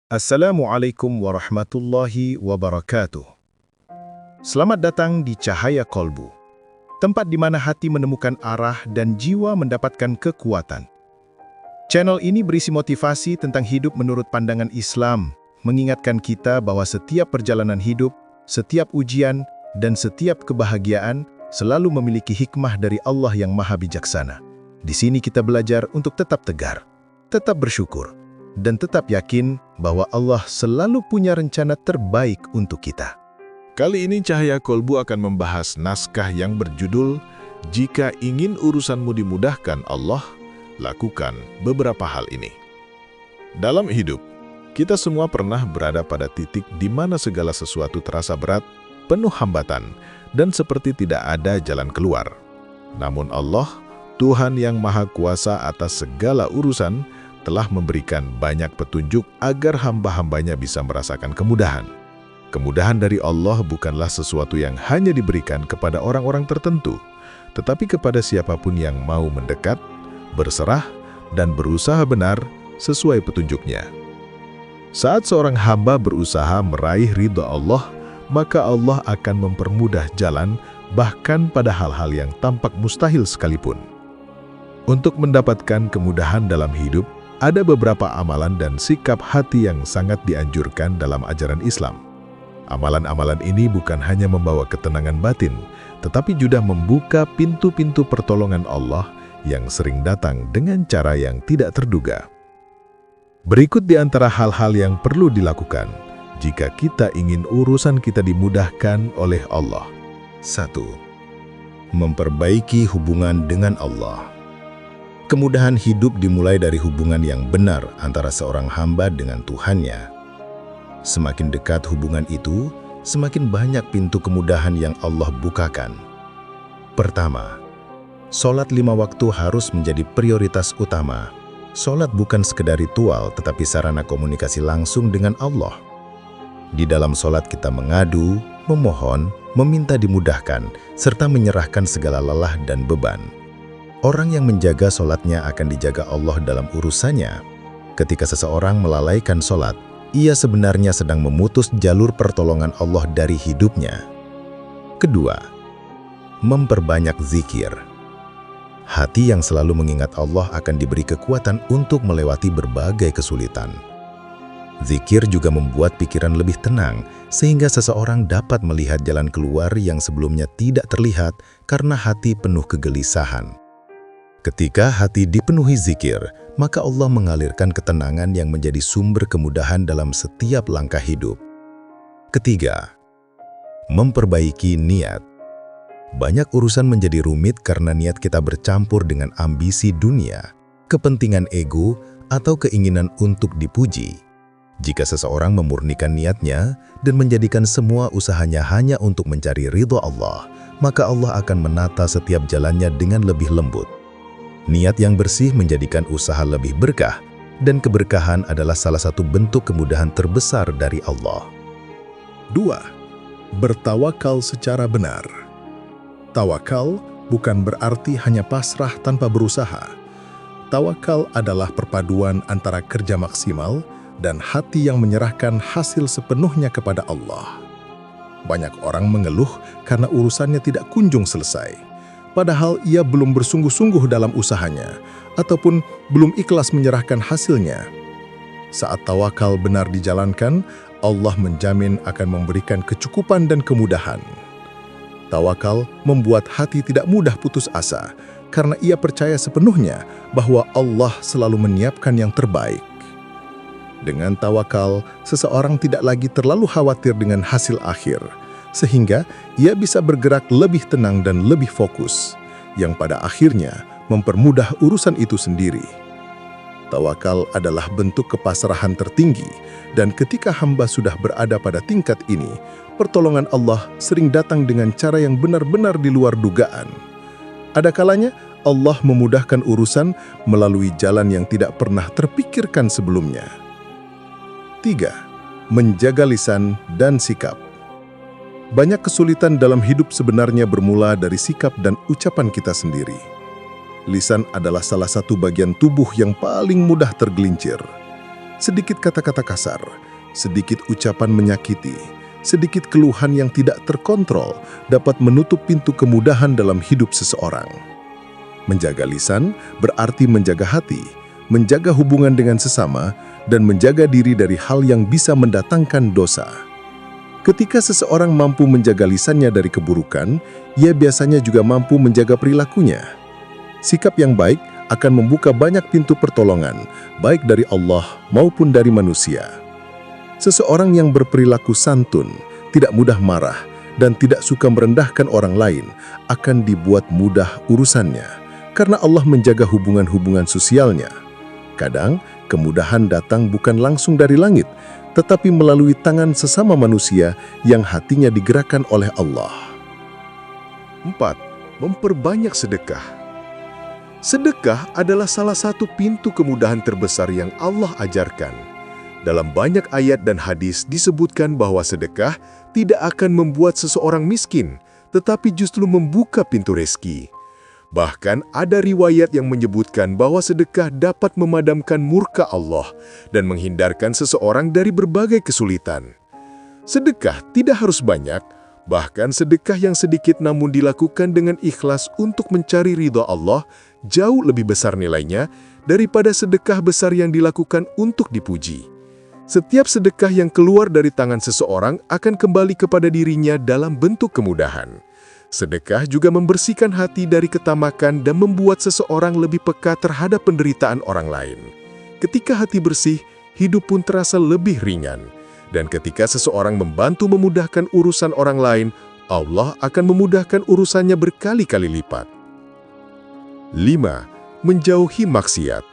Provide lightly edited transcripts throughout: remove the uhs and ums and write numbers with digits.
Assalamualaikum warahmatullahi wabarakatuh. Selamat datang di Cahaya Kolbu, tempat di mana hati menemukan arah dan jiwa mendapatkan kekuatan. Channel ini berisi motivasi tentang hidup menurut pandangan Islam, mengingatkan kita bahwa setiap perjalanan hidup, setiap ujian, dan setiap kebahagiaan selalu memiliki hikmah dari Allah yang Maha Bijaksana. Di sini kita belajar untuk tetap tegar, tetap bersyukur, dan tetap yakin bahwa Allah selalu punya rencana terbaik untuk kita. Kali ini Cahaya Kolbu akan membahas naskah yang berjudul Jika Ingin Urusanmu Dimudahkan Allah, Lakukan Beberapa Hal Ini. Dalam hidup, kita semua pernah berada pada titik di mana segala sesuatu terasa berat, penuh hambatan, dan seperti tidak ada jalan keluar. Namun Allah, Tuhan yang Maha Kuasa atas segala urusan, telah memberikan banyak petunjuk agar hamba-hambanya bisa merasakan kemudahan. Kemudahan dari Allah bukanlah sesuatu yang hanya diberikan kepada orang-orang tertentu, tetapi kepada siapapun yang mau mendekat, berserah, dan berusaha benar sesuai petunjuknya. Saat seorang hamba berusaha meraih ridha Allah, maka Allah akan mempermudah jalan bahkan pada hal-hal yang tampak mustahil sekalipun. Untuk mendapatkan kemudahan dalam hidup, ada beberapa amalan dan sikap hati yang sangat dianjurkan dalam ajaran Islam. Amalan-amalan ini bukan hanya membawa ketenangan batin, tetapi juga membuka pintu-pintu pertolongan Allah yang sering datang dengan cara yang tidak terduga. Berikut di antara hal-hal yang perlu dilakukan jika kita ingin urusan kita dimudahkan oleh Allah. 1. Memperbaiki hubungan dengan Allah. Kemudahan hidup dimulai dari hubungan yang benar antara seorang hamba dengan Tuhannya. Semakin dekat hubungan itu, semakin banyak pintu kemudahan yang Allah bukakan. Pertama, sholat 5 waktu harus menjadi prioritas utama. Sholat bukan sekedar ritual, tetapi sarana komunikasi langsung dengan Allah. Di dalam sholat kita mengadu, memohon, meminta dimudahkan, serta menyerahkan segala lelah dan beban. Orang yang menjaga sholatnya akan dijaga Allah dalam urusannya. Ketika seseorang melalaikan sholat, ia sebenarnya sedang memutus jalur pertolongan Allah dari hidupnya. Kedua, memperbanyak zikir. Hati yang selalu mengingat Allah akan diberi kekuatan untuk melewati berbagai kesulitan. Zikir juga membuat pikiran lebih tenang, sehingga seseorang dapat melihat jalan keluar yang sebelumnya tidak terlihat karena hati penuh kegelisahan. Ketika hati dipenuhi zikir, maka Allah mengalirkan ketenangan yang menjadi sumber kemudahan dalam setiap langkah hidup. Ketiga, memperbaiki niat. Banyak urusan menjadi rumit karena niat kita bercampur dengan ambisi dunia, kepentingan ego, atau keinginan untuk dipuji. Jika seseorang memurnikan niatnya dan menjadikan semua usahanya hanya untuk mencari ridha Allah, maka Allah akan menata setiap jalannya dengan lebih lembut. Niat yang bersih menjadikan usaha lebih berkah, dan keberkahan adalah salah satu bentuk kemudahan terbesar dari Allah. 2. Bertawakal secara benar. Tawakal bukan berarti hanya pasrah tanpa berusaha. Tawakal adalah perpaduan antara kerja maksimal dan hati yang menyerahkan hasil sepenuhnya kepada Allah. Banyak orang mengeluh karena urusannya tidak kunjung selesai, padahal ia belum bersungguh-sungguh dalam usahanya, ataupun belum ikhlas menyerahkan hasilnya. Saat tawakal benar dijalankan, Allah menjamin akan memberikan kecukupan dan kemudahan. Tawakal membuat hati tidak mudah putus asa, karena ia percaya sepenuhnya bahwa Allah selalu menyiapkan yang terbaik. Dengan tawakal, seseorang tidak lagi terlalu khawatir dengan hasil akhir, sehingga ia bisa bergerak lebih tenang dan lebih fokus, yang pada akhirnya mempermudah urusan itu sendiri. Tawakal adalah bentuk kepasrahan tertinggi, dan ketika hamba sudah berada pada tingkat ini, pertolongan Allah sering datang dengan cara yang benar-benar di luar dugaan. Ada kalanya Allah memudahkan urusan melalui jalan yang tidak pernah terpikirkan sebelumnya. 3. Menjaga lisan dan sikap. Banyak kesulitan dalam hidup sebenarnya bermula dari sikap dan ucapan kita sendiri. Lisan adalah salah satu bagian tubuh yang paling mudah tergelincir. Sedikit kata-kata kasar, sedikit ucapan menyakiti, sedikit keluhan yang tidak terkontrol dapat menutup pintu kemudahan dalam hidup seseorang. Menjaga lisan berarti menjaga hati, menjaga hubungan dengan sesama, dan menjaga diri dari hal yang bisa mendatangkan dosa. Ketika seseorang mampu menjaga lisannya dari keburukan, ia biasanya juga mampu menjaga perilakunya. Sikap yang baik akan membuka banyak pintu pertolongan, baik dari Allah maupun dari manusia. Seseorang yang berperilaku santun, tidak mudah marah, dan tidak suka merendahkan orang lain akan dibuat mudah urusannya, karena Allah menjaga hubungan-hubungan sosialnya. Kadang, kemudahan datang bukan langsung dari langit, tetapi melalui tangan sesama manusia yang hatinya digerakkan oleh Allah. 4. Memperbanyak sedekah. Sedekah adalah salah satu pintu kemudahan terbesar yang Allah ajarkan. Dalam banyak ayat dan hadis disebutkan bahwa sedekah tidak akan membuat seseorang miskin, tetapi justru membuka pintu rezeki. Bahkan ada riwayat yang menyebutkan bahwa sedekah dapat memadamkan murka Allah dan menghindarkan seseorang dari berbagai kesulitan. Sedekah tidak harus banyak, bahkan sedekah yang sedikit namun dilakukan dengan ikhlas untuk mencari ridha Allah jauh lebih besar nilainya daripada sedekah besar yang dilakukan untuk dipuji. Setiap sedekah yang keluar dari tangan seseorang akan kembali kepada dirinya dalam bentuk kemudahan. Sedekah juga membersihkan hati dari ketamakan dan membuat seseorang lebih peka terhadap penderitaan orang lain. Ketika hati bersih, hidup pun terasa lebih ringan. Dan ketika seseorang membantu memudahkan urusan orang lain, Allah akan memudahkan urusannya berkali-kali lipat. 5. Menjauhi maksiat.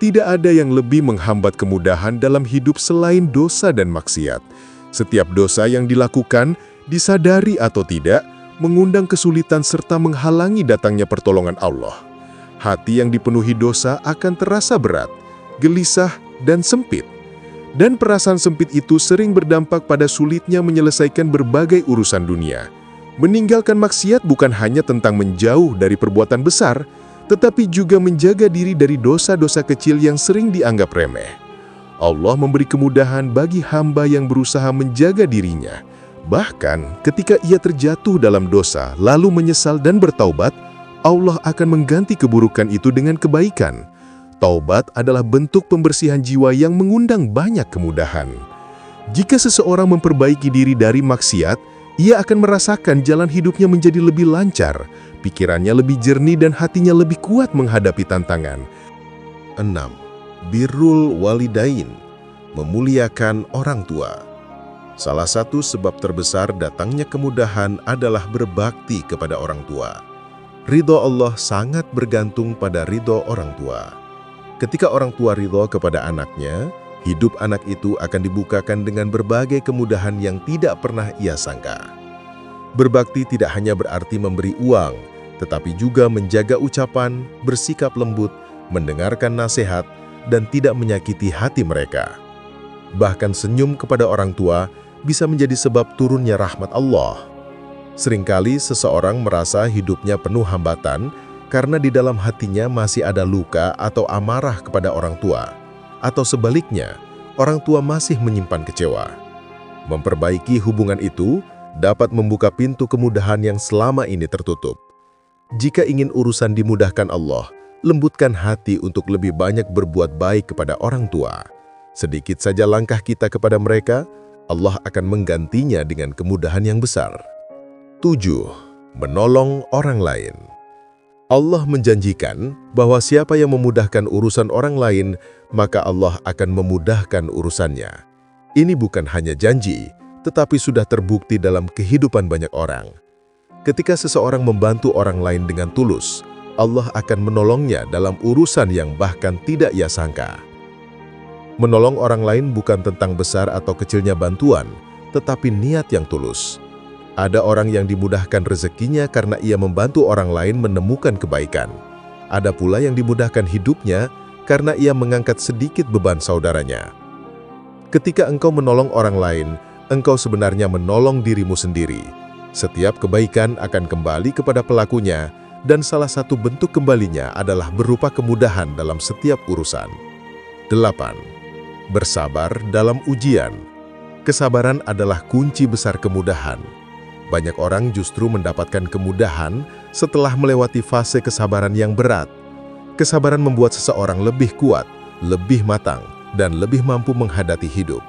Tidak ada yang lebih menghambat kemudahan dalam hidup selain dosa dan maksiat. Setiap dosa yang dilakukan, disadari atau tidak, mengundang kesulitan serta menghalangi datangnya pertolongan Allah. Hati yang dipenuhi dosa akan terasa berat, gelisah, dan sempit. Dan perasaan sempit itu sering berdampak pada sulitnya menyelesaikan berbagai urusan dunia. Meninggalkan maksiat bukan hanya tentang menjauh dari perbuatan besar, tetapi juga menjaga diri dari dosa-dosa kecil yang sering dianggap remeh. Allah memberi kemudahan bagi hamba yang berusaha menjaga dirinya. Bahkan ketika ia terjatuh dalam dosa lalu menyesal dan bertaubat, Allah akan mengganti keburukan itu dengan kebaikan. Taubat adalah bentuk pembersihan jiwa yang mengundang banyak kemudahan. Jika seseorang memperbaiki diri dari maksiat, ia akan merasakan jalan hidupnya menjadi lebih lancar, pikirannya lebih jernih dan hatinya lebih kuat menghadapi tantangan. 6. Birrul walidain, memuliakan orang tua. Salah satu sebab terbesar datangnya kemudahan adalah berbakti kepada orang tua. Ridho Allah sangat bergantung pada ridho orang tua. Ketika orang tua ridho kepada anaknya, hidup anak itu akan dibukakan dengan berbagai kemudahan yang tidak pernah ia sangka. Berbakti tidak hanya berarti memberi uang, tetapi juga menjaga ucapan, bersikap lembut, mendengarkan nasihat, dan tidak menyakiti hati mereka. Bahkan senyum kepada orang tua bisa menjadi sebab turunnya rahmat Allah. Seringkali seseorang merasa hidupnya penuh hambatan karena di dalam hatinya masih ada luka atau amarah kepada orang tua. Atau sebaliknya, orang tua masih menyimpan kecewa. Memperbaiki hubungan itu dapat membuka pintu kemudahan yang selama ini tertutup. Jika ingin urusan dimudahkan Allah, lembutkan hati untuk lebih banyak berbuat baik kepada orang tua. Sedikit saja langkah kita kepada mereka, Allah akan menggantinya dengan kemudahan yang besar. 7. Menolong orang lain. Allah menjanjikan bahwa siapa yang memudahkan urusan orang lain, maka Allah akan memudahkan urusannya. Ini bukan hanya janji, tetapi sudah terbukti dalam kehidupan banyak orang. Ketika seseorang membantu orang lain dengan tulus, Allah akan menolongnya dalam urusan yang bahkan tidak ia sangka. Menolong orang lain bukan tentang besar atau kecilnya bantuan, tetapi niat yang tulus. Ada orang yang dimudahkan rezekinya karena ia membantu orang lain menemukan kebaikan. Ada pula yang dimudahkan hidupnya karena ia mengangkat sedikit beban saudaranya. Ketika engkau menolong orang lain, engkau sebenarnya menolong dirimu sendiri. Setiap kebaikan akan kembali kepada pelakunya, dan salah satu bentuk kembalinya adalah berupa kemudahan dalam setiap urusan. 8. Bersabar dalam ujian. Kesabaran adalah kunci besar kemudahan. Banyak orang justru mendapatkan kemudahan setelah melewati fase kesabaran yang berat. Kesabaran membuat seseorang lebih kuat, lebih matang, dan lebih mampu menghadapi hidup.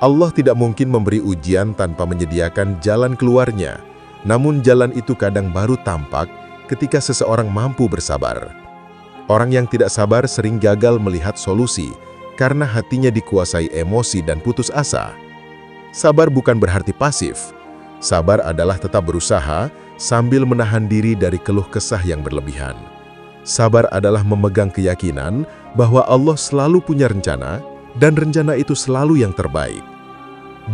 Allah tidak mungkin memberi ujian tanpa menyediakan jalan keluarnya. Namun jalan itu kadang baru tampak ketika seseorang mampu bersabar. Orang yang tidak sabar sering gagal melihat solusi karena hatinya dikuasai emosi dan putus asa. Sabar bukan berarti pasif. Sabar adalah tetap berusaha sambil menahan diri dari keluh kesah yang berlebihan. Sabar adalah memegang keyakinan bahwa Allah selalu punya rencana dan rencana itu selalu yang terbaik.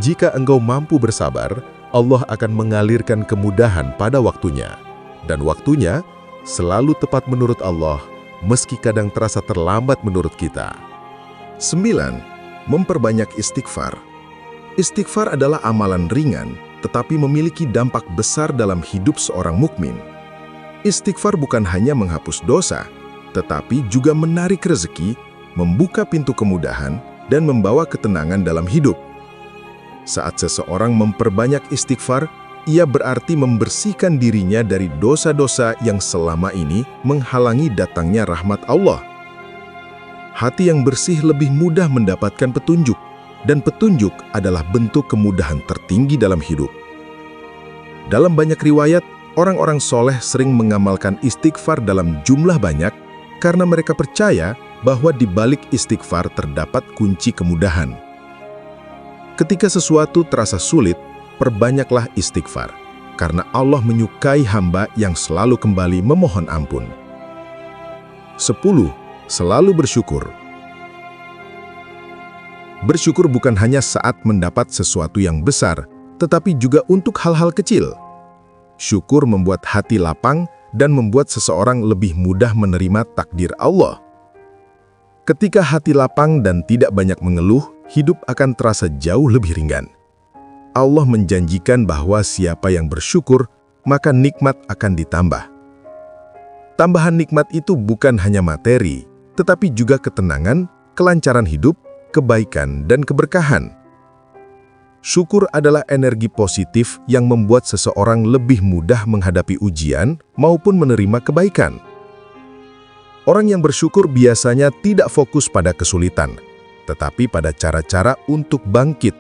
Jika engkau mampu bersabar, Allah akan mengalirkan kemudahan pada waktunya. Dan waktunya selalu tepat menurut Allah, meski kadang terasa terlambat menurut kita. 9. Memperbanyak istighfar. Istighfar adalah amalan ringan, tetapi memiliki dampak besar dalam hidup seorang mukmin. Istighfar bukan hanya menghapus dosa, tetapi juga menarik rezeki, membuka pintu kemudahan, dan membawa ketenangan dalam hidup. Saat seseorang memperbanyak istighfar, ia berarti membersihkan dirinya dari dosa-dosa yang selama ini menghalangi datangnya rahmat Allah. Hati yang bersih lebih mudah mendapatkan petunjuk, dan petunjuk adalah bentuk kemudahan tertinggi dalam hidup. Dalam banyak riwayat, orang-orang soleh sering mengamalkan istighfar dalam jumlah banyak karena mereka percaya bahwa di balik istighfar terdapat kunci kemudahan. Ketika sesuatu terasa sulit, perbanyaklah istighfar, karena Allah menyukai hamba yang selalu kembali memohon ampun. 10. Selalu bersyukur. Bersyukur bukan hanya saat mendapat sesuatu yang besar, tetapi juga untuk hal-hal kecil. Syukur membuat hati lapang dan membuat seseorang lebih mudah menerima takdir Allah. Ketika hati lapang dan tidak banyak mengeluh, hidup akan terasa jauh lebih ringan. Allah menjanjikan bahwa siapa yang bersyukur, maka nikmat akan ditambah. Tambahan nikmat itu bukan hanya materi, tetapi juga ketenangan, kelancaran hidup, kebaikan, dan keberkahan. Syukur adalah energi positif yang membuat seseorang lebih mudah menghadapi ujian maupun menerima kebaikan. Orang yang bersyukur biasanya tidak fokus pada kesulitan, tetapi pada cara-cara untuk bangkit.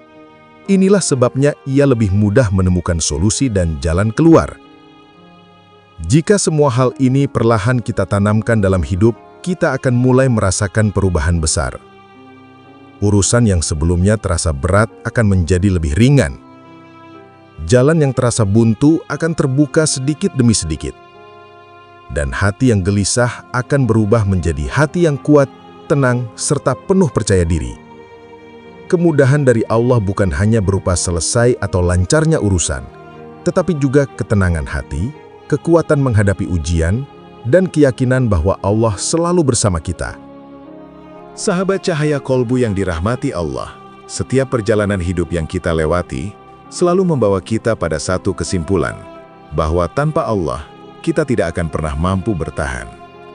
Inilah sebabnya ia lebih mudah menemukan solusi dan jalan keluar. Jika semua hal ini perlahan kita tanamkan dalam hidup, kita akan mulai merasakan perubahan besar. Urusan yang sebelumnya terasa berat akan menjadi lebih ringan. Jalan yang terasa buntu akan terbuka sedikit demi sedikit. Dan hati yang gelisah akan berubah menjadi hati yang kuat, tenang, serta penuh percaya diri. Kemudahan dari Allah bukan hanya berupa selesai atau lancarnya urusan, tetapi juga ketenangan hati, kekuatan menghadapi ujian, dan keyakinan bahwa Allah selalu bersama kita. Sahabat cahaya kolbu yang dirahmati Allah, setiap perjalanan hidup yang kita lewati selalu membawa kita pada satu kesimpulan, bahwa tanpa Allah, kita tidak akan pernah mampu bertahan.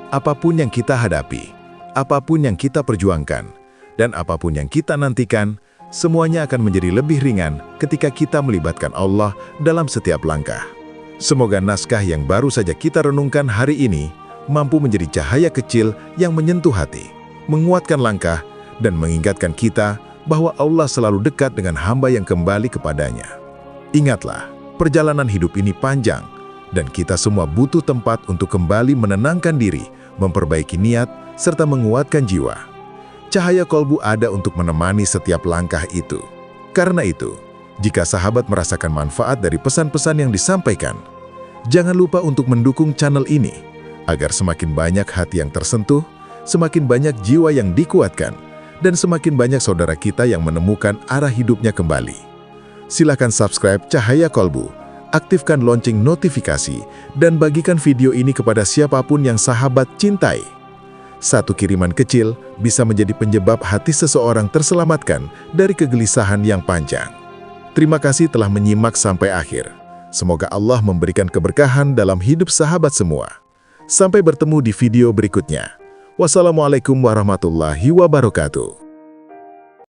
Apapun yang kita hadapi, apapun yang kita perjuangkan, dan apapun yang kita nantikan, semuanya akan menjadi lebih ringan ketika kita melibatkan Allah dalam setiap langkah. Semoga naskah yang baru saja kita renungkan hari ini mampu menjadi cahaya kecil yang menyentuh hati, menguatkan langkah, dan mengingatkan kita bahwa Allah selalu dekat dengan hamba yang kembali kepadanya. Ingatlah, perjalanan hidup ini panjang, dan kita semua butuh tempat untuk kembali menenangkan diri, memperbaiki niat, serta menguatkan jiwa. Cahaya kolbu ada untuk menemani setiap langkah itu. Karena itu, jika sahabat merasakan manfaat dari pesan-pesan yang disampaikan, jangan lupa untuk mendukung channel ini, agar semakin banyak hati yang tersentuh, semakin banyak jiwa yang dikuatkan, dan semakin banyak saudara kita yang menemukan arah hidupnya kembali. Silakan subscribe Cahaya Kolbu, aktifkan lonceng notifikasi, dan bagikan video ini kepada siapapun yang sahabat cintai. Satu kiriman kecil bisa menjadi penyebab hati seseorang terselamatkan dari kegelisahan yang panjang. Terima kasih telah menyimak sampai akhir. Semoga Allah memberikan keberkahan dalam hidup sahabat semua. Sampai bertemu di video berikutnya. Wassalamualaikum warahmatullahi wabarakatuh.